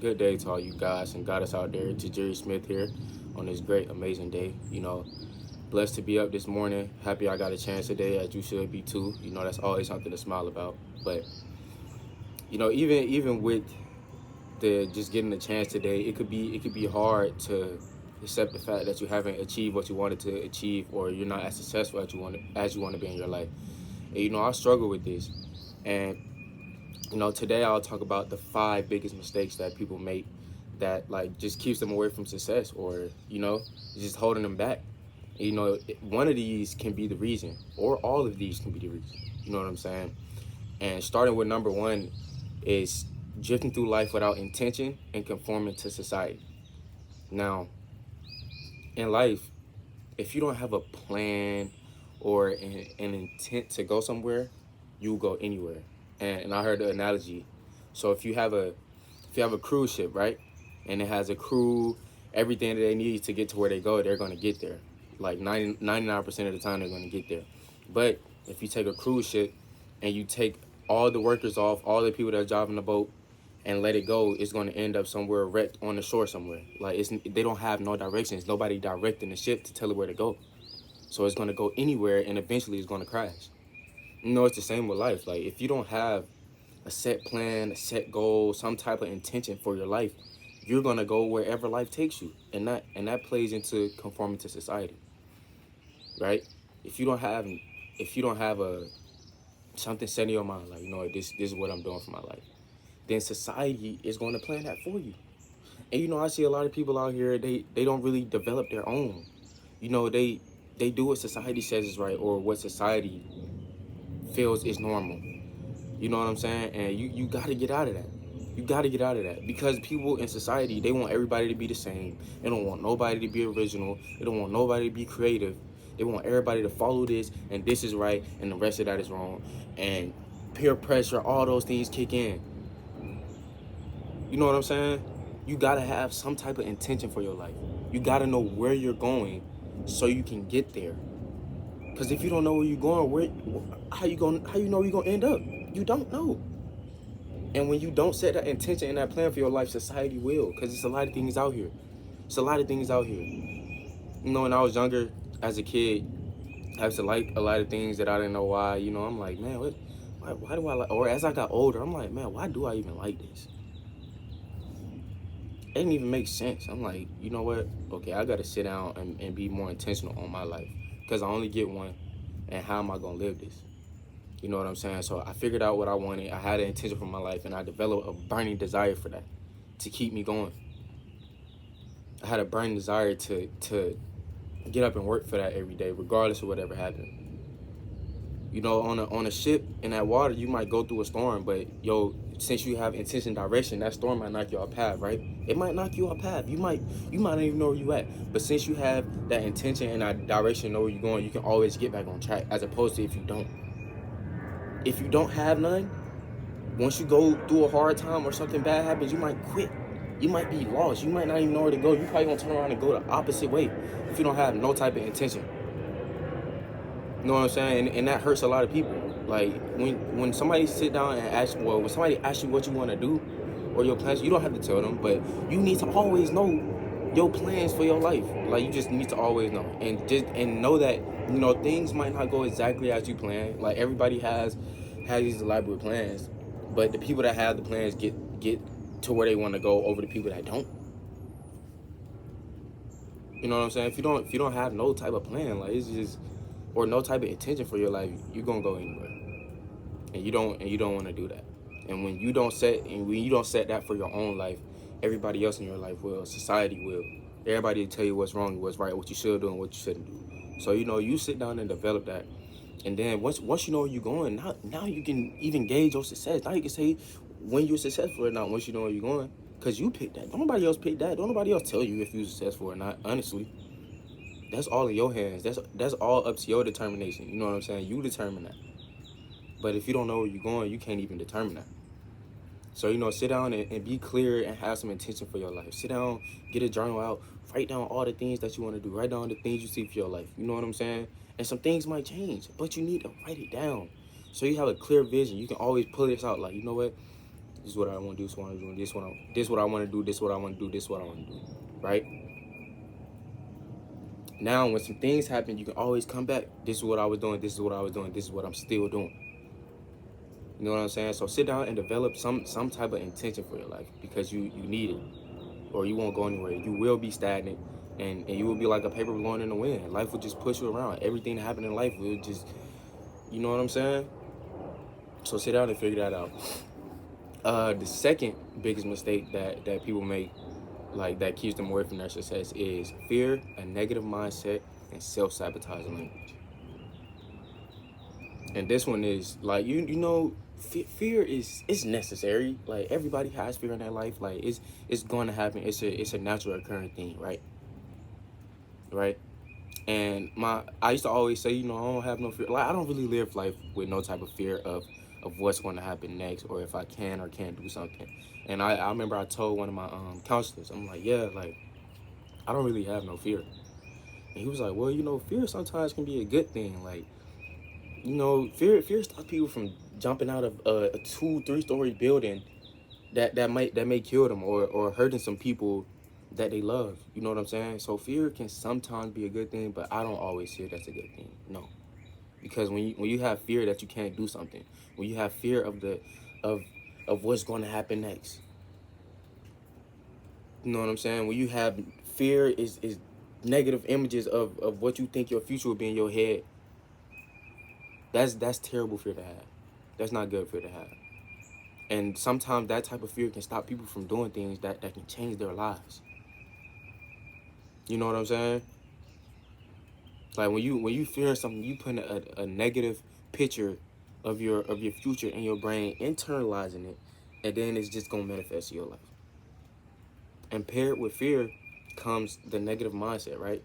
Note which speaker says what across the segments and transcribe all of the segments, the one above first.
Speaker 1: Good day to all you guys and goddess out there. Tajiri Smith here on this great, amazing day. Blessed to be up this morning. Happy I got a chance today, as you should be too. That's always something to smile about. But even with the just getting a chance today, it could be hard to accept the fact that you haven't achieved what you wanted to achieve, or you're not as successful as you want to be in your life. And I struggle with this, and today I'll talk about the 5 biggest mistakes that people make that like just keeps them away from success, or just holding them back. One of these can be the reason, or all of these can be the reason. You know what I'm saying? And starting with number one is drifting through life without intention and conforming to society. Now, in life, if you don't have a plan or an intent to go somewhere, you'll go anywhere. And I heard the analogy. So if you have a cruise ship, right? And it has a crew, everything that they need to get to where they go, they're going to get there. Like 99% of the time, they're going to get there. But if you take a cruise ship and you take all the workers off, all the people that are driving the boat, and let it go, it's going to end up somewhere wrecked on the shore somewhere. Like they don't have no directions. Nobody directing the ship to tell it where to go. So it's going to go anywhere, and eventually it's going to crash. It's the same with life. Like if you don't have a set plan, a set goal, some type of intention for your life, you're gonna go wherever life takes you, and that plays into conforming to society, right? If you don't have a something set in your mind, like this is what I'm doing for my life, then society is going to plan that for you. And I see a lot of people out here, they don't really develop their own. They do what society says is right, or what society feels is normal. You know what I'm saying? And you got to get out of that. You got to get out of that, because people in society, they want everybody to be the same. They don't want nobody to be original. They don't want nobody to be creative. They want everybody to follow this, and this is right, and the rest of that is wrong. And peer pressure, all those things kick in. You know what I'm saying? You got to have some type of intention for your life. You got to know where you're going so you can get there. Because if you don't know where you're going, how you know where you're going to end up? You don't know. And when you don't set that intention and that plan for your life, society will. Because it's a lot of things out here. It's a lot of things out here. When I was younger, as a kid, I used to like a lot of things that I didn't know why. I'm like, man, why do I like? Or as I got older, I'm like, man, why do I even like this? It didn't even make sense. I'm like, you know what? Okay, I got to sit down and be more intentional on my life, because I only get one. And how am I going to live this? You know what I'm saying? So I figured out what I wanted. I had an intention for my life, and I developed a burning desire for that to keep me going. I had a burning desire to get up and work for that every day, regardless of whatever happened. On a ship in that water, you might go through a storm, but since you have intention, direction, that storm might knock you off path, right? It might knock you off path. You might not even know where you at. But since you have that intention and that direction, know where you're going, you can always get back on track. As opposed to if you don't. If you don't have none, once you go through a hard time or something bad happens, you might quit. You might be lost. You might not even know where to go. You probably gonna turn around and go the opposite way if you don't have no type of intention. You know what I'm saying? And that hurts a lot of people. Like when somebody sit down and when somebody asks you what you want to do or your plans, you don't have to tell them, but you need to always know your plans for your life. Like you just need to always know, and know that things might not go exactly as you plan. Like everybody has these elaborate plans, but the people that have the plans get to where they want to go over the people that don't. You know what I'm saying? If you don't have no type of plan, like it's just, or no type of intention for your life, you're gonna go anywhere, and you don't want to do that. And when you don't set that for your own life, everybody else in your life will. Society will. Everybody will tell you what's wrong, what's right, what you should do, and what you shouldn't do. So you sit down and develop that, and then once you know where you're going, now you can even gauge your success. Now you can say when you're successful or not. Once you know where you're going, because you picked that. Don't nobody else pick that. Don't nobody else tell you if you're successful or not. Honestly, that's all in your hands. That's all up to your determination. You know what I'm saying? You determine that. But if you don't know where you're going, you can't even determine that. So, sit down and be clear and have some intention for your life. Sit down, get a journal out, write down all the things that you want to do. Write down the things you see for your life. You know what I'm saying? And some things might change, but you need to write it down. So you have a clear vision. You can always pull this out. Like, you know what? This is what I want to do. This is what I want to do. This what I want to do. This what I want to do. This what I want to do. Right? Now, when some things happen, you can always come back. This is what I was doing. This is what I was doing. This is what I'm still doing. You know what I'm saying? So sit down and develop some type of intention for your life, because you need it, or you won't go anywhere. You will be stagnant, and you will be like a paper blowing in the wind. Life will just push you around. Everything that happened in life will just, you know what I'm saying? So sit down and figure that out. The second biggest mistake that people make, like that keeps them away from their success, is fear, a negative mindset, and self-sabotaging language. And this one is like, you know, fear is necessary. Like, everybody has fear in their life. Like, it's going to happen. It's a natural occurring thing, right. And I used to always say, you know, I don't have no fear. Like, I don't really live life with no type of fear of what's going to happen next, or if I can or can't do something. And I remember I told one of my counselors, I'm like, yeah, like, I don't really have no fear. And he was like, well, you know, fear sometimes can be a good thing. Like, you know, fear stops people from jumping out of a 2-3 story building that may kill them, or hurting some people that they love. You know what I'm saying? So fear can sometimes be a good thing, but I don't always see it as a good thing. No, because when you have fear that you can't do something, when you have fear of of what's going to happen next, you know what I'm saying? When you have fear is negative images of what you think your future will be in your head. That's terrible fear to have. That's not good fear to have. And sometimes that type of fear can stop people from doing things that can change their lives. You know what I'm saying? Like, when you fear something, you put a negative picture of your future in your brain, internalizing it, and then it's just gonna manifest in your life. And paired with fear comes the negative mindset, right?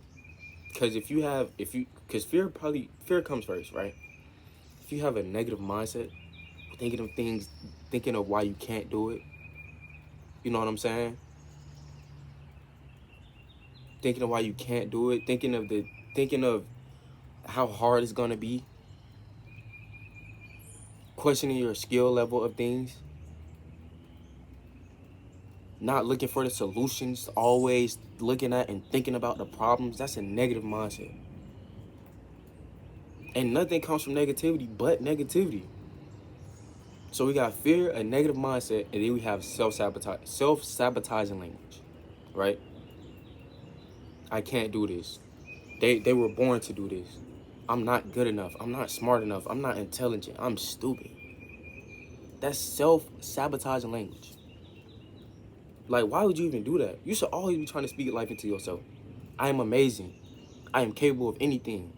Speaker 1: Because because fear comes first, right? If you have a negative mindset, thinking of things, thinking of why you can't do it, you know what I'm saying? Thinking of why you can't do it, thinking of how hard it's gonna be, questioning your skill level of things, not looking for the solutions, always looking at and thinking about the problems. That's a negative mindset. And nothing comes from negativity but negativity. So we got fear, a negative mindset, and then we have self-sabotaging language, right? I can't do this. They were born to do this. I'm not good enough. I'm not smart enough. I'm not intelligent. I'm stupid. That's self-sabotaging language. Like, why would you even do that? You should always be trying to speak life into yourself. I am amazing. I am capable of anything.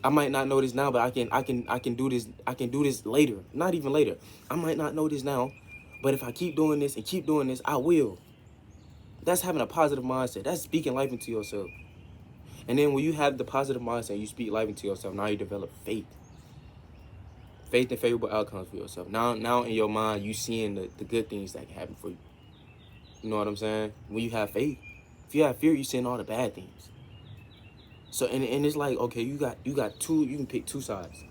Speaker 1: I might not know this now, but I can do this. I can do this later. Not even later. I might not know this now, but if I keep doing this and keep doing this, I will. That's having a positive mindset. That's speaking life into yourself. And then when you have the positive mindset, you speak life into yourself. Now you develop faith. Faith and favorable outcomes for yourself. Now in your mind, you seeing the good things that can happen for you. You know what I'm saying? When you have faith. If you have fear, you seeing all the bad things. So and it's like, okay, you got two. You can pick two sides.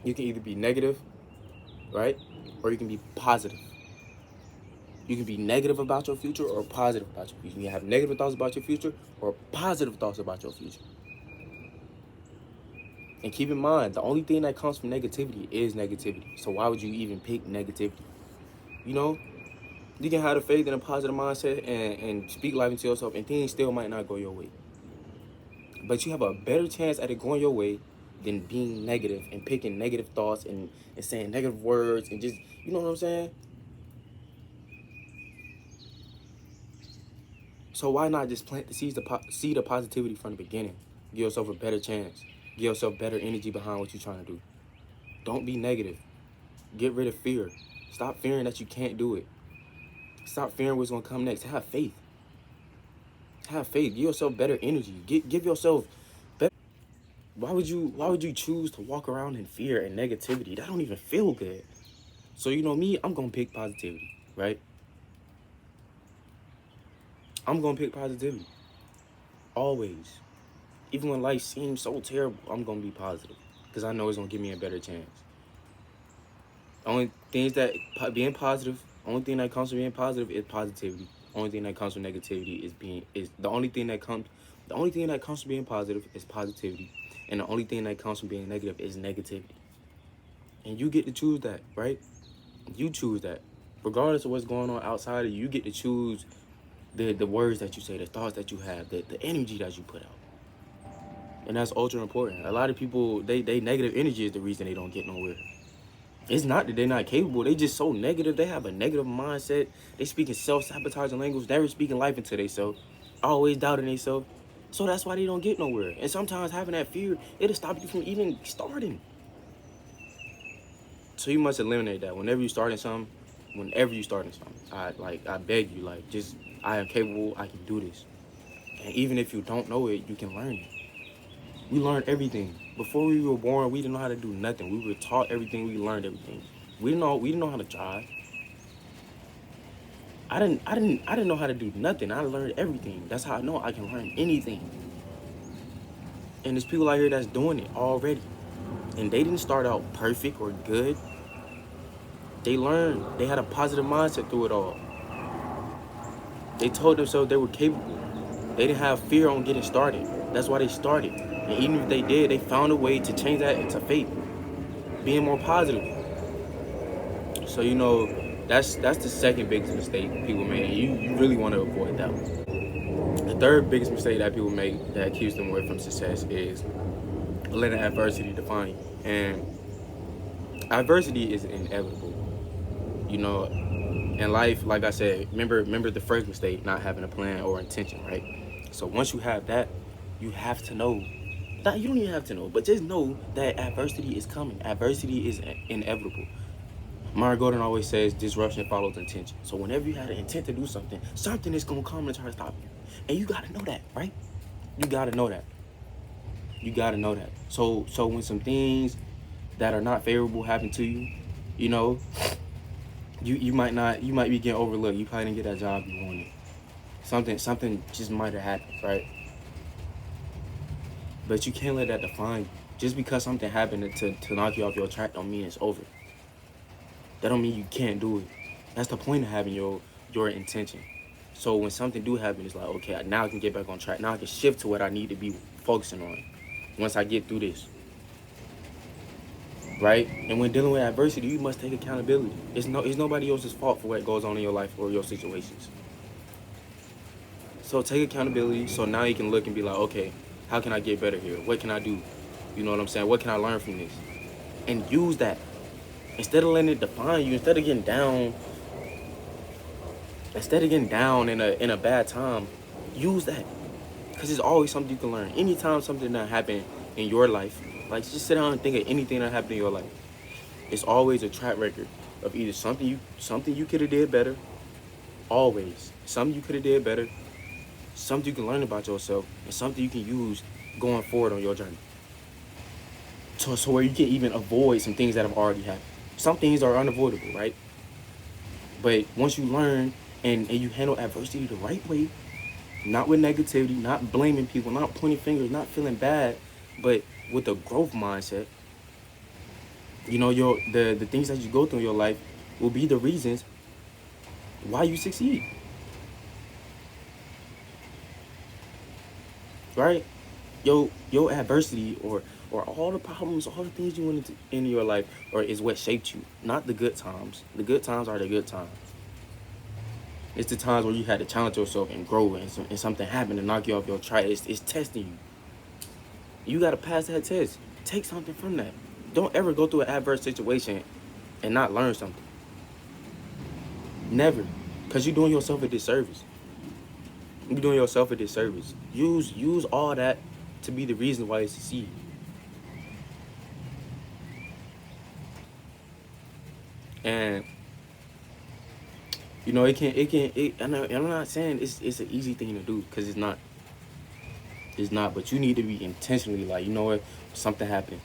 Speaker 1: You can either be negative, right, or you can be positive. You can be negative about your future or positive about your future. You can have negative thoughts about your future or positive thoughts about your future. And keep in mind, the only thing that comes from negativity is negativity. So why would you even pick negativity? You know, you can have the faith and a positive mindset and speak life into yourself, and things still might not go your way. But you have a better chance at it going your way than being negative and picking negative thoughts and saying negative words and just, you know what I'm saying? So why not just plant the seed of positivity from the beginning? Give yourself a better chance. Give yourself better energy behind what you're trying to do. Don't be negative. Get rid of fear. Stop fearing that you can't do it. Stop fearing what's gonna come next. Have faith. Have faith. Give yourself better energy. Give yourself better. Why would you choose to walk around in fear and negativity? That don't even feel good. So you know me, I'm gonna pick positivity, right? I'm gonna pick positivity. Always. Even when life seems so terrible, I'm gonna be positive. because I know it's gonna give me a better chance. Only things that being positive. Only thing that comes from being positive is positivity. Only thing that comes from negativity is the only thing that comes. The only thing that comes from being positive is positivity, and the only thing that comes from being negative is negativity. And you get to choose that, right? You choose that, regardless of what's going on outside of you. You get to choose the words that you say, the thoughts that you have, the energy that you put out, and that's ultra important. A lot of people, they negative energy is the reason they don't get nowhere. It's not that they're not capable. They just so negative. They have a negative mindset. They speaking self-sabotaging language. Never speaking life into themselves. Always doubting themselves. So that's why they don't get nowhere. And sometimes having that fear, it'll stop you from even starting. So you must eliminate that. Whenever you starting something, I beg you, like, just, I am capable. I can do this. And even if you don't know it, you can learn it. We learned everything. Before we were born, we didn't know how to do nothing. We were taught everything. We learned everything. We didn't know how to drive. I didn't know how to do nothing. I learned everything. That's how I know I can learn anything. And there's people out here that's doing it already. And they didn't start out perfect or good. They learned. They had a positive mindset through it all. They told themselves they were capable. They didn't have fear on getting started. That's why they started. And even if they did, they found a way to change that into faith, being more positive. So, that's the second biggest mistake people make, and you really want to avoid that one. The third biggest mistake that people make that keeps them away from success is letting adversity define you. And adversity is inevitable. In life, like I said, remember the first mistake, not having a plan or intention, right? So once you have that, you have to know. You don't even have to know, but just know that adversity is coming. Adversity is inevitable. Myra Gordon always says disruption follows intention. So whenever you have the intent to do something, something is going to come and try to stop you. And you got to know that, right? You got to know that. You got to know that. So when some things that are not favorable happen to you, you might be getting overlooked. You probably didn't get that job you wanted. Something just might have happened, right? But you can't let that define you. Just because something happened to knock you off your track don't mean it's over. That don't mean you can't do it. That's the point of having your intention. So when something do happen, it's like, okay, now I can get back on track. Now I can shift to what I need to be focusing on once I get through this. Right? And when dealing with adversity, you must take accountability. It's nobody else's fault for what goes on in your life or your situations. So take accountability, so now you can look and be like, okay, how can I get better here? What can I do? You know what I'm saying? What can I learn from this? And use that. Instead of letting it define you, instead of getting down in a bad time, use that. Because there's always something you can learn. Anytime something that happened in your life, like, just sit down and think of anything that happened in your life. It's always a track record of either something you could have did better. Always. Something you could have did better. Something you can learn about yourself, and something you can use going forward on your journey. So where you can even avoid some things that have already happened. Some things are unavoidable, right? But once you learn and you handle adversity the right way, not with negativity, not blaming people, not pointing fingers, not feeling bad, but with a growth mindset, the things that you go through in your life will be the reasons why you succeed. Right? Your adversity or all the problems, all the things you went into your life is what shaped you, not the good times. The good times are the good times. It's the times where you had to challenge yourself and grow, and something happened to knock you off your track. It's testing you. You got to pass that test. Take something from that. Don't ever go through an adverse situation and not learn something. Never. Because you're doing yourself a disservice. You're doing yourself a disservice. Use all that to be the reason why you succeed. And I'm not saying it's an easy thing to do, because it's not. It's not, but you need to be intentionally like, you know what, something happened.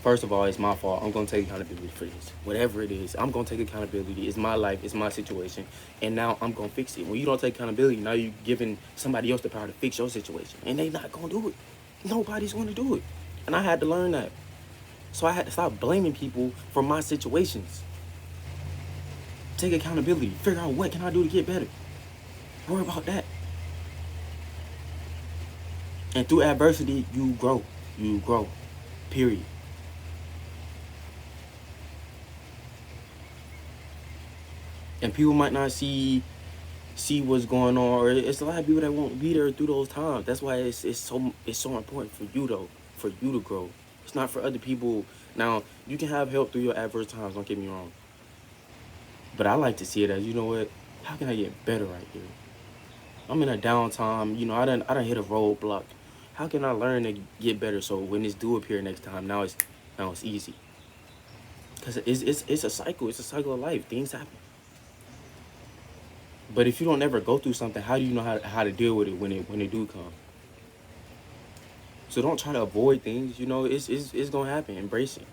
Speaker 1: First of all, it's my fault. I'm going to take accountability for this. Whatever it is, I'm going to take accountability. It's my life. It's my situation. And now I'm going to fix it. When you don't take accountability, now you're giving somebody else the power to fix your situation. And they not going to do it. Nobody's going to do it. And I had to learn that. So I had to stop blaming people for my situations. Take accountability. Figure out what can I do to get better. Worry about that. And through adversity, you grow. You grow. Period. And people might not see what's going on, or it's a lot of people that won't be there through those times. That's why it's so important for you though, for you to grow. It's not for other people. Now you can have help through your adverse times. Don't get me wrong. But I like to see it as, you know what? How can I get better right here? I'm in a downtime. You know, I done hit a roadblock. How can I learn to get better so when this do appear next time, now it's easy. Because it's a cycle. It's a cycle of life. Things happen. But if you don't ever go through something, how do you know how to deal with it when it do come? So don't try to avoid things. You know, it's gonna happen. Embrace it.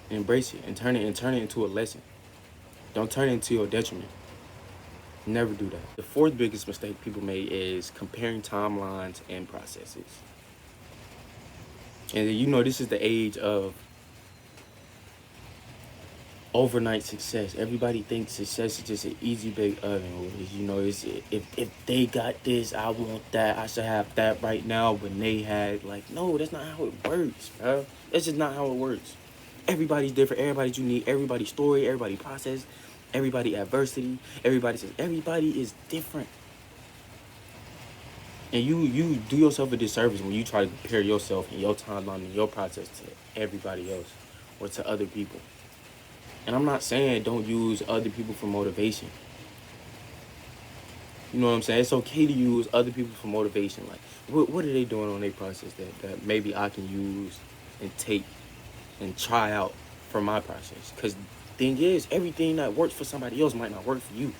Speaker 1: Embrace it and turn it into a lesson. Don't turn it into your detriment. Never do that. The fourth biggest mistake people make is comparing timelines and processes. And you know, this is the age of overnight success. Everybody thinks success is just an easy bake oven. You know, it's if they got this, I want that. I should have that right now. When they had, like, no, that's not how it works, bro. That's just not how it works. Everybody's different. Everybody's unique. Everybody's story. Everybody's process. Everybody adversity. Everybody is different. And you do yourself a disservice when you try to compare yourself and your timeline and your process to everybody else or to other people. And I'm not saying don't use other people for motivation. You know what I'm saying? It's okay to use other people for motivation. Like, what are they doing on their process that maybe I can use and take and try out for my process? Because thing is, everything that works for somebody else might not work for you.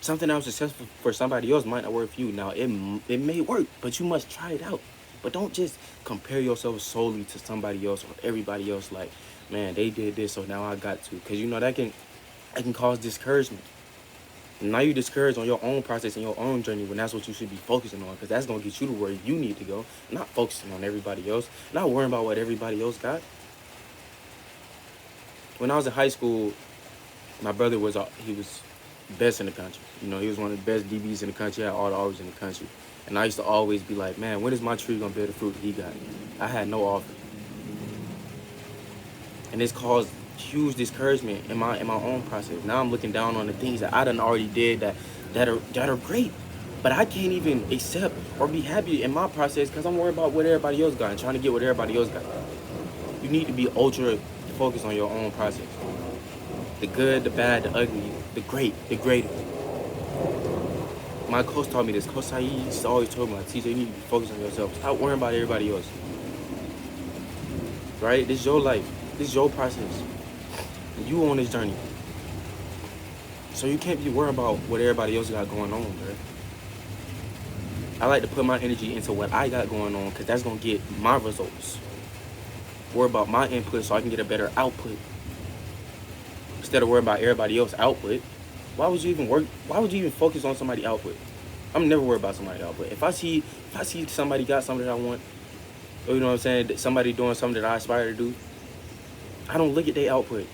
Speaker 1: Something that was successful for somebody else might not work for you. Now, it may work, but you must try it out. But don't just compare yourself solely to somebody else or everybody else. Like, man, they did this, so now I got to. Because, you know, that can cause discouragement. And now you're discouraged on your own process and your own journey when that's what you should be focusing on. Because that's going to get you to where you need to go. Not focusing on everybody else. Not worrying about what everybody else got. When I was in high school, my brother was best in the country. You know, he was one of the best DBs in the country. He had all the offers in the country. And I used to always be like, man, when is my tree going to bear the fruit that he got? I had no offer. And this caused huge discouragement in my own process. Now I'm looking down on the things that I done already did that are great. But I can't even accept or be happy in my process because I'm worried about what everybody else got and trying to get what everybody else got. You need to be ultra focused on your own process. The good, the bad, the ugly, the great, the greatest. My coach taught me this. Coach Saeed used to always tell me, like, TJ, you need to be focused on yourself. Stop worrying about everybody else. Right? This is your life. This is your process. You on this journey. So you can't be worried about what everybody else got going on, bro. I like to put my energy into what I got going on because that's going to get my results. Worry about my input so I can get a better output. Instead of worrying about everybody else's output. Why would you even focus on somebody's output? I'm never worried about somebody's output. If I see somebody got something that I want, or, you know what I'm saying, somebody doing something that I aspire to do, I don't look at their output.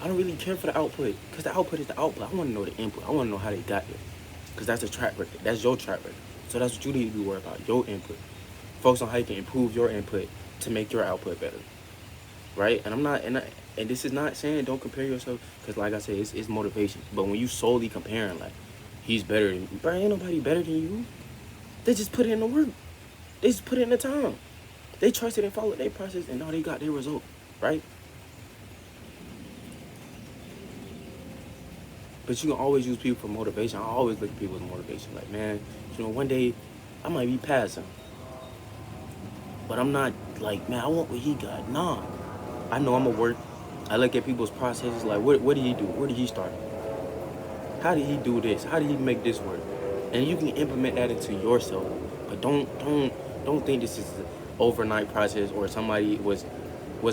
Speaker 1: I don't really care for the output because the output is the output. I want to know the input. I want to know how they got there because that's a track record. That's your track record. So that's what you need to be worried about, your input. Focus on how you can improve your input to make your output better, right? And this is not saying don't compare yourself because, like I said, it's motivation. But when you solely comparing, like, he's better than me, bro, ain't nobody better than you. They just put in the work. They just put in the time. They trusted and followed their process, and now they got their result, right? But you can always use people for motivation. I always look at people as motivation. Like, man, you know, one day I might be past him. But I'm not like, man, I want what he got. Nah. I know I'm going to work. I look at people's processes like, what did he do? Where did he start? How did he do this? How did he make this work? And you can implement that into yourself. But don't think this is an overnight process or somebody was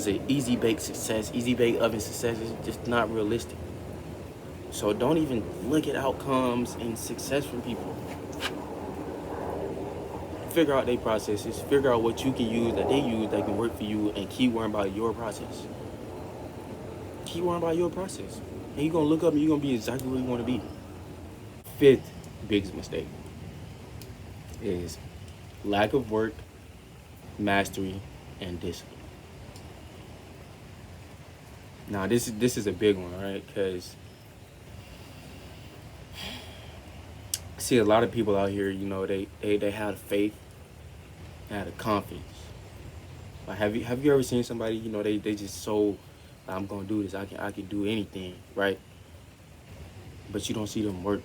Speaker 1: an easy bake success, easy bake oven success. It's just not realistic. So don't even look at outcomes and success from people. figure out their processes, figure out what you can use that they use that can work for you, and keep worrying about your process. Keep worrying about your process. And you're going to look up and you're going to be exactly where you want to be. Fifth biggest mistake is lack of work, mastery, and discipline. Now, this is a big one, right? Because I see a lot of people out here, they have the faith, they have the confidence. Like, have you ever seen somebody, they just so, I'm gonna do this, I can do anything, right? But you don't see them work.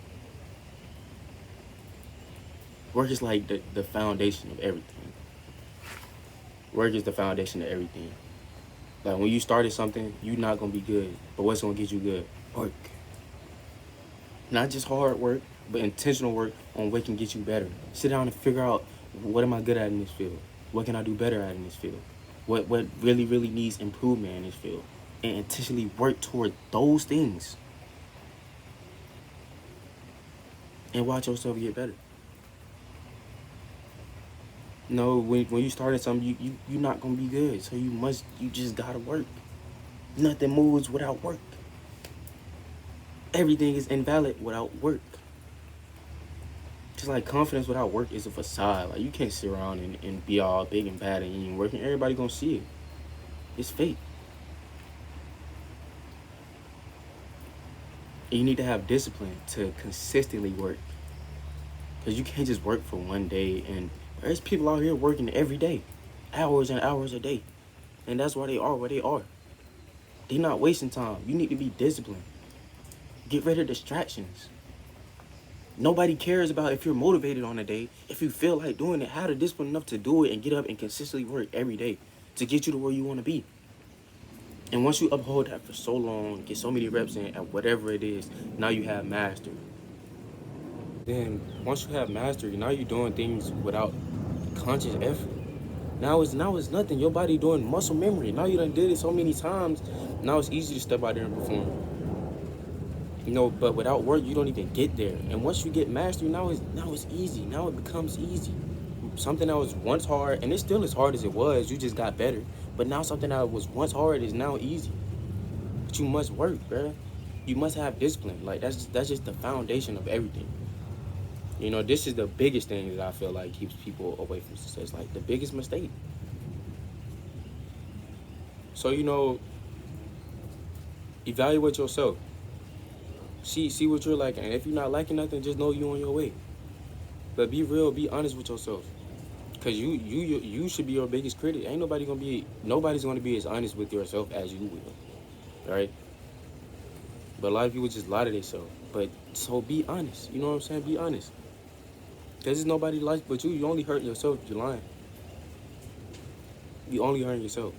Speaker 1: Work is like the foundation of everything. Work is the foundation of everything. Like, when you started something, you're not gonna be good. But what's gonna get you good? Work. Not just hard work, but intentional work on what can get you better. Sit down and figure out, what am I good at in this field? What can I do better at in this field? What really, really needs improvement in this field? And intentionally work toward those things. And watch yourself get better. No, when you started something, you're not gonna be good. So you just gotta work. Nothing moves without work. Everything is invalid without work. Just like confidence without work is a facade. Like, you can't sit around and be all big and bad and you ain't working. Everybody gonna see it. It's fake. And you need to have discipline to consistently work. Because you can't just work for one day. And there's people out here working every day, hours and hours a day. And that's why they are where they are. They're not wasting time. You need to be disciplined. Get rid of distractions. Nobody cares about if you're motivated on a day. If you feel like doing it, have the discipline enough to do it and get up and consistently work every day to get you to where you want to be. And once you uphold that for so long, get so many reps in at whatever it is, now you have mastery. Then once you have mastery, now you're doing things without conscious effort. Now it's nothing. Your body doing muscle memory. Now you done did it so many times. Now it's easy to step out there and perform. But without work, you don't even get there. And once you get mastery, now it's easy. Now it becomes easy. Something that was once hard, and it's still as hard as it was, you just got better. But now something that was once hard is now easy. But you must work, bro. You must have discipline. Like, that's just the foundation of everything. This is the biggest thing that I feel like keeps people away from success. Like, the biggest mistake. So, evaluate yourself. See what you're liking. And if you're not liking nothing, just know you're on your way. But be real, be honest with yourself. Because you should be your biggest critic. Ain't nobody's gonna be as honest with yourself as you will. Right? But a lot of people just lie to themselves. But so be honest. You know what I'm saying? Be honest. Because it's nobody like but you. You only hurting yourself if you're lying. You only hurting yourself.